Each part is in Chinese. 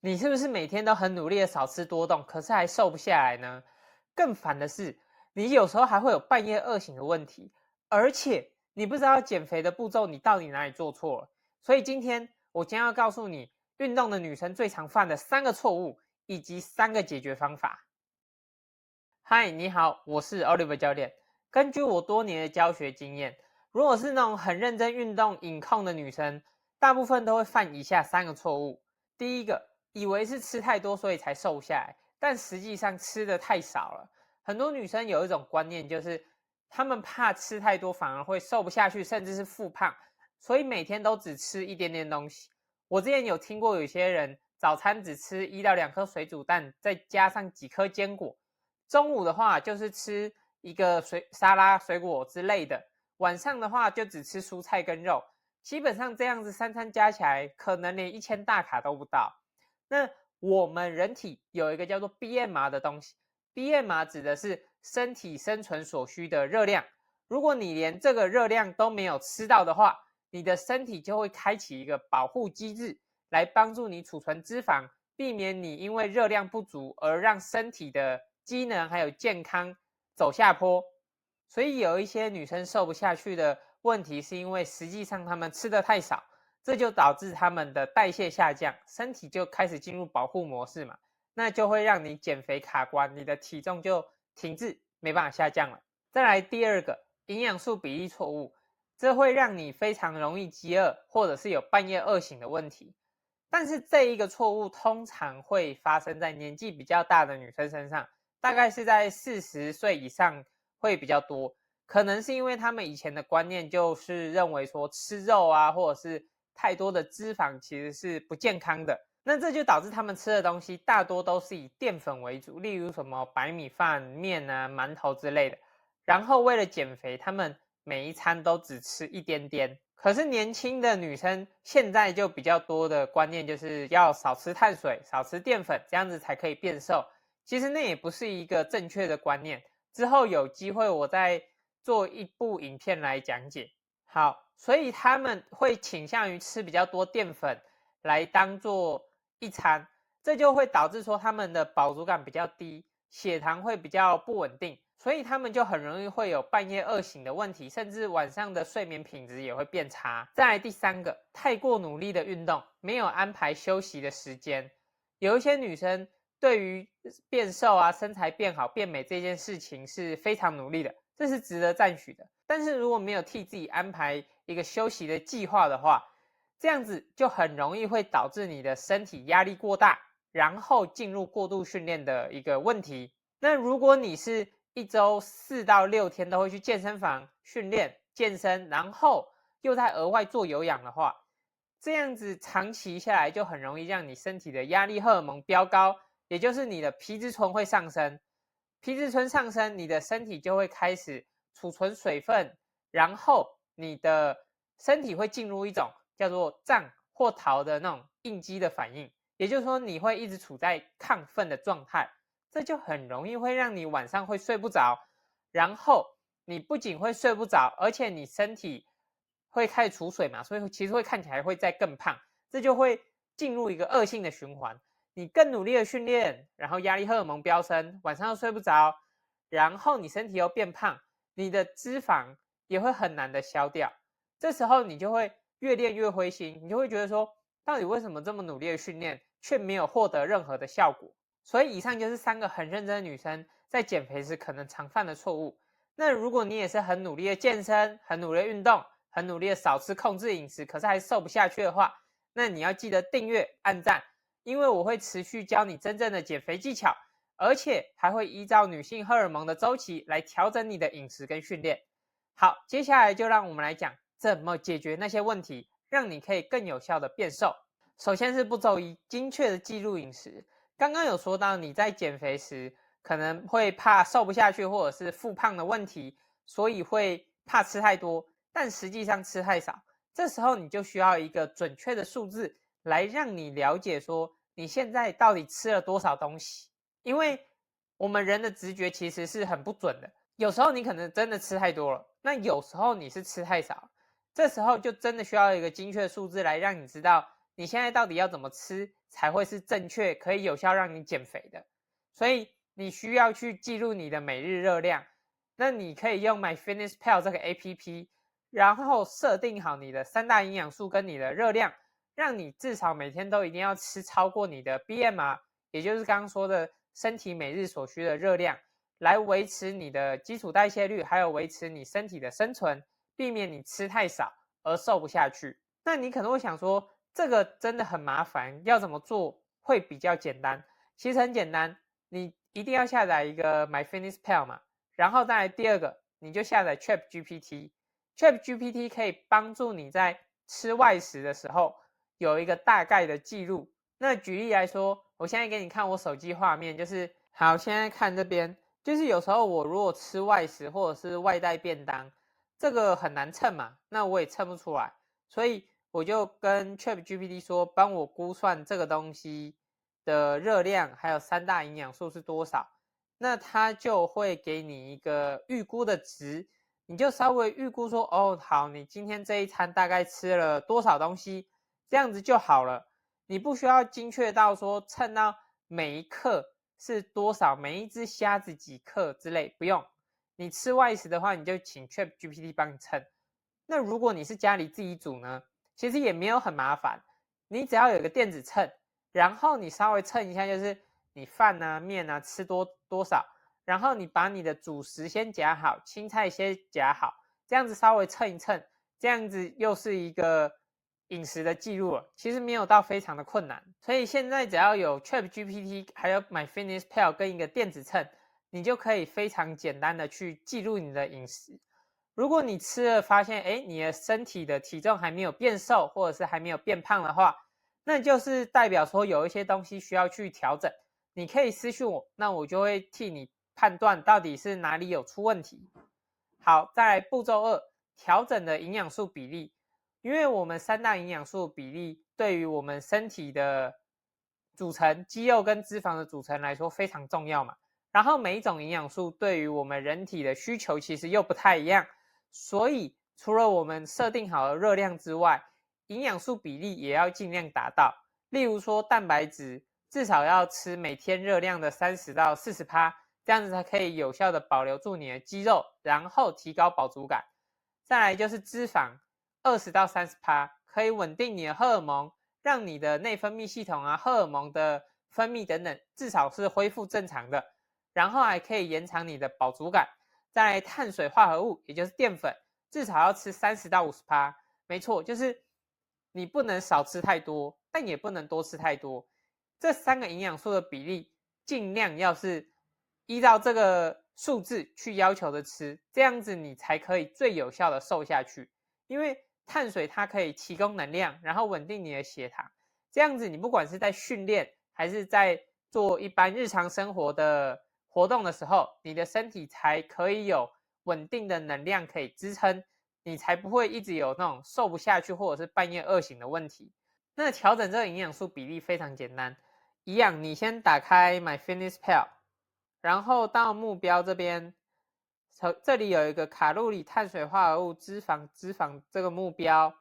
你是不是每天都很努力的少吃多动，可是还瘦不下来呢？更烦的是，你有时候还会有半夜饿醒的问题，而且你不知道减肥的步骤你到底哪里做错了。所以今天我将要告诉你，运动的女生最常犯的3个错误，以及3个解决方法。嗨，你好，我是 Oliver 教练。根据我多年的教学经验，如果是那种很认真运动、饮控的女生，大部分都会犯以下3个错误。第一个，以为是吃太多所以才瘦下来，但实际上吃的太少了。很多女生有一种观念，就是她们怕吃太多反而会瘦不下去，甚至是复胖，所以每天都只吃一点点东西。我之前有听过有些人早餐只吃1到2颗水煮蛋，再加上几颗坚果。中午的话就是吃一个沙拉、水果之类的，晚上的话就只吃蔬菜跟肉，基本上这样子3餐加起来，可能连1000大卡都不到。那我们人体有一个叫做 BMR 的东西，BMR 指的是身体生存所需的热量。如果你连这个热量都没有吃到的话，你的身体就会开启一个保护机制，来帮助你储存脂肪，避免你因为热量不足而让身体的机能还有健康走下坡。所以有一些女生瘦不下去的问题，是因为实际上她们吃的太少，这就导致她们的代谢下降，身体就开始进入保护模式嘛，那就会让你减肥卡关，你的体重就停滞，没办法下降了。再来第2个，营养素比例错误，这会让你非常容易饥饿，或者是有半夜饿醒的问题。但是这一个错误通常会发生在年纪比较大的女生身上，大概是在40岁以上会比较多。可能是因为他们以前的观念就是认为说吃肉啊，或者是太多的脂肪其实是不健康的。那这就导致他们吃的东西大多都是以淀粉为主，例如什么白米饭、面啊、馒头之类的。然后为了减肥，他们每一餐都只吃一点点。可是年轻的女生现在就比较多的观念就是要少吃碳水、少吃淀粉，这样子才可以变瘦。其实那也不是一个正确的观念。之后有机会我再做一部影片来讲解。好，所以他们会倾向于吃比较多淀粉来当做一餐，这就会导致说他们的饱足感比较低，血糖会比较不稳定，所以他们就很容易会有半夜饿醒的问题，甚至晚上的睡眠品质也会变差。再来第3个，太过努力的运动，没有安排休息的时间。有一些女生对于变瘦啊、身材变好、变美这件事情是非常努力的，这是值得赞许的。但是如果没有替自己安排一个休息的计划的话，这样子就很容易会导致你的身体压力过大，然后进入过度训练的一个问题。那如果你是1周4到6天都会去健身房训练、健身，然后又在额外做有氧的话，这样子长期下来就很容易让你身体的压力荷尔蒙飙高，也就是你的皮质醇会上升。皮质醇上升，你的身体就会开始储存水分，然后你的身体会进入一种叫做战或逃的那种应激的反应，也就是说你会一直处在亢奋的状态，这就很容易会让你晚上会睡不着，然后你不仅会睡不着，而且你身体会开始储水嘛，所以其实会看起来会再更胖，这就会进入一个恶性的循环。你更努力的训练，然后压力荷尔蒙飙升，晚上又睡不着，然后你身体又变胖，你的脂肪也会很难的消掉。这时候你就会越练越灰心，你就会觉得说，到底为什么这么努力的训练，却没有获得任何的效果？所以以上就是3个很认真的女生在减肥时可能常犯的错误。那如果你也是很努力的健身，很努力的运动，很努力的少吃控制饮食，可是还瘦不下去的话，那你要记得订阅、按赞，因为我会持续教你真正的减肥技巧，而且还会依照女性荷尔蒙的周期来调整你的饮食跟训练。好，接下来就让我们来讲怎么解决那些问题，让你可以更有效的变瘦。首先是步骤1，精确的记录饮食。刚刚有说到你在减肥时可能会怕瘦不下去或者是复胖的问题，所以会怕吃太多，但实际上吃太少。这时候你就需要一个准确的数字来让你了解说你现在到底吃了多少东西。因为我们人的直觉其实是很不准的，有时候你可能真的吃太多了，那有时候你是吃太少了，这时候就真的需要一个精确的数字来让你知道你现在到底要怎么吃才会是正确可以有效让你减肥的。所以你需要去记录你的每日热量。那你可以用 MyFitnessPal 这个 APP， 然后设定好你的3大营养素跟你的热量，让你至少每天都一定要吃超过你的 BMR， 也就是刚刚说的身体每日所需的热量，来维持你的基础代谢率，还有维持你身体的生存，避免你吃太少而瘦不下去。那你可能会想说，这个真的很麻烦，要怎么做会比较简单？其实很简单，你一定要下载一个 MyFitnessPal 嘛，然后再来第二个，你就下载 ChatGPT。ChatGPT 可以帮助你在吃外食的时候有一个大概的记录。那举例来说，我现在给你看我手机画面，就是好，现在看这边，就是有时候我如果吃外食或者是外带便当，这个很难称嘛，那我也称不出来，所以我就跟 ChatGPT 说，帮我估算这个东西的热量，还有3大营养素是多少。那它就会给你一个预估的值，你就稍微预估说，哦，好，你今天这一餐大概吃了多少东西，这样子就好了。你不需要精确到说称到每一克是多少，每一只虾子几克之类，不用。你吃外食的话，你就请 ChatGPT 帮你称。那如果你是家里自己煮呢，其实也没有很麻烦，你只要有一个电子秤，然后你稍微称一下，就是你饭啊、面啊吃多少，然后你把你的主食先夹好，青菜先夹好，这样子稍微称一称，这样子又是一个饮食的记录了，其实没有到非常的困难。所以现在只要有 ChatGPT 还有 MyFitnessPal 跟一个电子秤，你就可以非常简单的去记录你的饮食。如果你吃了发现，你的身体的体重还没有变瘦，或者是还没有变胖的话，那就是代表说有一些东西需要去调整。你可以私讯我，那我就会替你判断到底是哪里有出问题。好，再来步骤2，调整的营养素比例。因为我们3大营养素比例对于我们身体的组成，肌肉跟脂肪的组成来说非常重要嘛。然后每一种营养素对于我们人体的需求其实又不太一样，所以除了我们设定好的热量之外，营养素比例也要尽量达到。例如说蛋白质至少要吃每天热量的30到40%，这样子才可以有效的保留住你的肌肉，然后提高饱足感。再来就是脂肪20到30%，可以稳定你的荷尔蒙，让你的内分泌系统啊、荷尔蒙的分泌等等至少是恢复正常的，然后还可以延长你的饱足感。再来碳水化合物，也就是淀粉，至少要吃30到50%。没错，就是你不能少吃太多，但也不能多吃太多。这3个营养素的比例，尽量要是依照这个数字去要求的吃，这样子你才可以最有效的瘦下去。因为碳水它可以提供能量，然后稳定你的血糖，这样子你不管是在训练还是在做一般日常生活的活动的时候，你的身体才可以有稳定的能量可以支撑，你才不会一直有那种瘦不下去或者是半夜饿醒的问题。那调整这个营养素比例非常简单，一样，你先打开 MyFitnessPal， 然后到目标这边，这里有一个卡路里、碳水化合物、脂肪这个目标。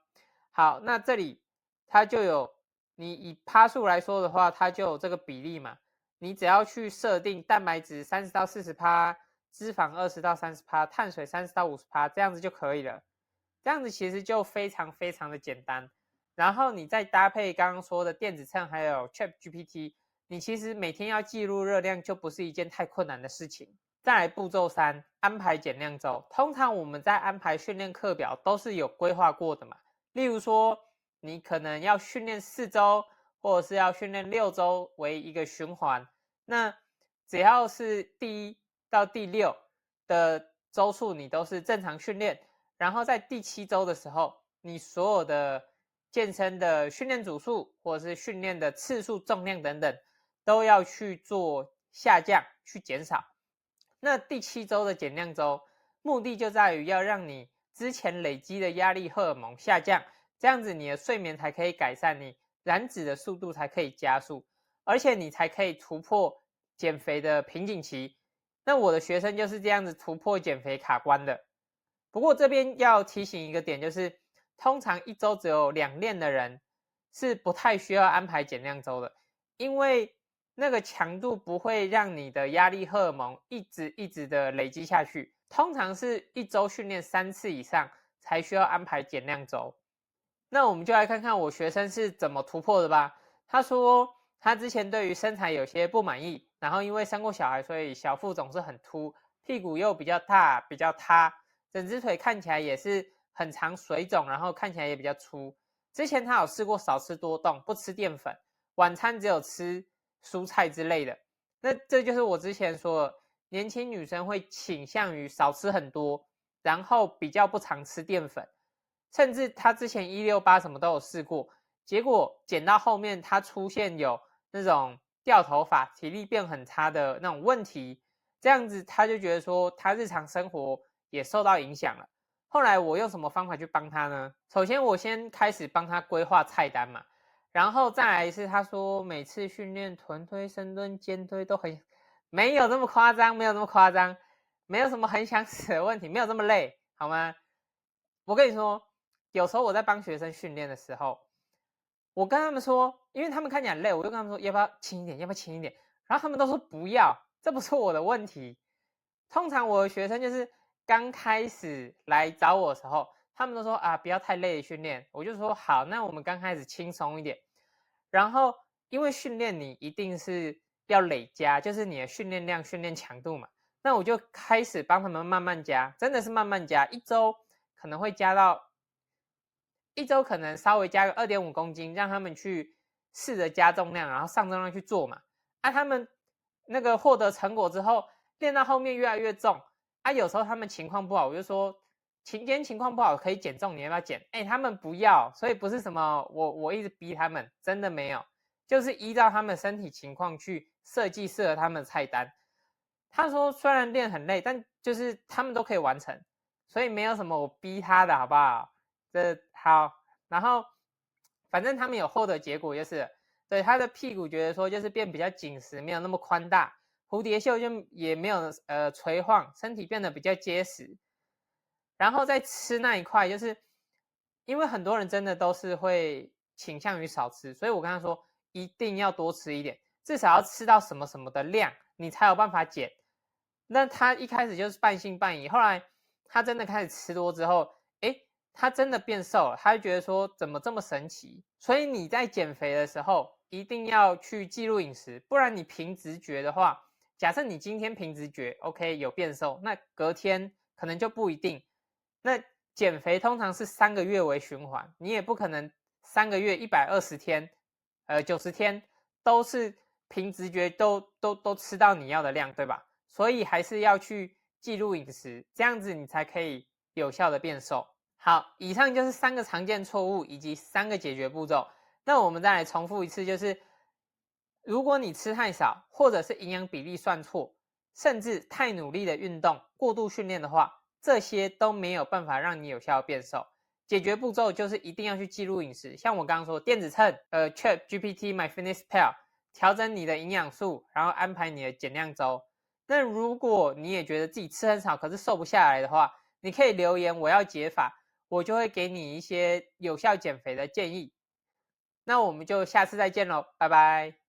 好，那这里它就有，你以趴数来说的话，它就有这个比例嘛。你只要去设定蛋白质30到40%，脂肪20到30%，碳水30到50%，这样子就可以了。这样子其实就非常非常的简单。然后你再搭配刚刚说的电子秤还有 ChatGPT， 你其实每天要记录热量就不是一件太困难的事情。再来步骤3，安排减量周。通常我们在安排训练课表都是有规划过的嘛。例如说，你可能要训练4周，或者是要训练6周为一个循环。那只要是第1到第6的周数你都是正常训练，然后在第7周的时候，你所有的健身的训练组数或者是训练的次数、重量等等，都要去做下降，去减少。那第7周的减量周，目的就在于要让你之前累积的压力荷尔蒙下降，这样子你的睡眠才可以改善，你燃脂的速度才可以加速，而且你才可以突破减肥的瓶颈期。那我的学生就是这样子突破减肥卡关的。不过这边要提醒一个点，就是通常1周只有2练的人是不太需要安排减量周的，因为那个强度不会让你的压力荷尔蒙一直的累积下去，通常是1周训练3次以上才需要安排减量周。那我们就来看看我学生是怎么突破的吧。他说他之前对于身材有些不满意，然后因为生过小孩，所以小腹总是很凸，屁股又比较大比较塌，整只腿看起来也是很长水肿，然后看起来也比较粗。之前他有试过少吃多动，不吃淀粉，晚餐只有吃蔬菜之类的。那这就是我之前说的，年轻女生会倾向于少吃很多，然后比较不常吃淀粉。甚至他之前168什么都有试过，结果减到后面他出现有那种掉头发、体力变很差的那种问题，这样子他就觉得说他日常生活也受到影响了。后来我用什么方法去帮他呢？首先我先开始帮他规划菜单嘛，然后再来是他说每次训练臀推、深蹲、肩推都很没有那么夸张，没有那么夸张，没有什么很想死的问题，没有这么累，好吗？我跟你说，有时候我在帮学生训练的时候，我跟他们说，因为他们看起来很累，我就跟他们说要不要轻一点，要不要轻一点，然后他们都说不要，这不是我的问题。通常我的学生就是刚开始来找我的时候，他们都说啊不要太累的训练，我就说好，那我们刚开始轻松一点。然后因为训练你一定是要累加，就是你的训练量、训练强度嘛，那我就开始帮他们慢慢加，真的是慢慢加，可能会加到一周可能稍微加个2.5公斤，让他们去试着加重量，然后上重量去做嘛。啊，他们那个获得成果之后，练到后面越来越重。啊，有时候他们情况不好，我就说今天情况不好可以减重，你要不要减？哎，他们不要，所以不是什么我一直逼他们，真的没有，就是依照他们身体情况去设计适合他们的菜单。他说虽然练很累，但就是他们都可以完成，所以没有什么我逼他的好不好？这好，然后反正他们有获得结果，就是对他的屁股觉得说就是变比较紧实，没有那么宽大，蝴蝶袖就也没有垂晃，身体变得比较结实。然后在吃那一块，就是因为很多人真的都是会倾向于少吃，所以我跟他说一定要多吃一点，至少要吃到什么什么的量，你才有办法减。那他一开始就是半信半疑，后来他真的开始吃多之后，诶，他真的变瘦了，他就觉得说怎么这么神奇？所以你在减肥的时候一定要去记录饮食，不然你凭直觉的话，假设你今天凭直觉 OK 有变瘦，那隔天可能就不一定。那减肥通常是3个月为循环，你也不可能3个月120天，90天都是凭直觉都吃到你要的量，对吧？所以还是要去记录饮食，这样子你才可以有效的变瘦。好，以上就是3个常见错误以及3个解决步骤。那我们再来重复一次，就是如果你吃太少，或者是营养比例算错，甚至太努力的运动、过度训练的话，这些都没有办法让你有效变瘦。解决步骤就是一定要去记录饮食，像我刚刚说电子秤、Chat GPT、MyFitnessPal，调整你的营养素，然后安排你的减量周。那如果你也觉得自己吃很少，可是瘦不下来的话，你可以留言我要解法，我就会给你一些有效减肥的建议。那我们就下次再见喽，拜拜。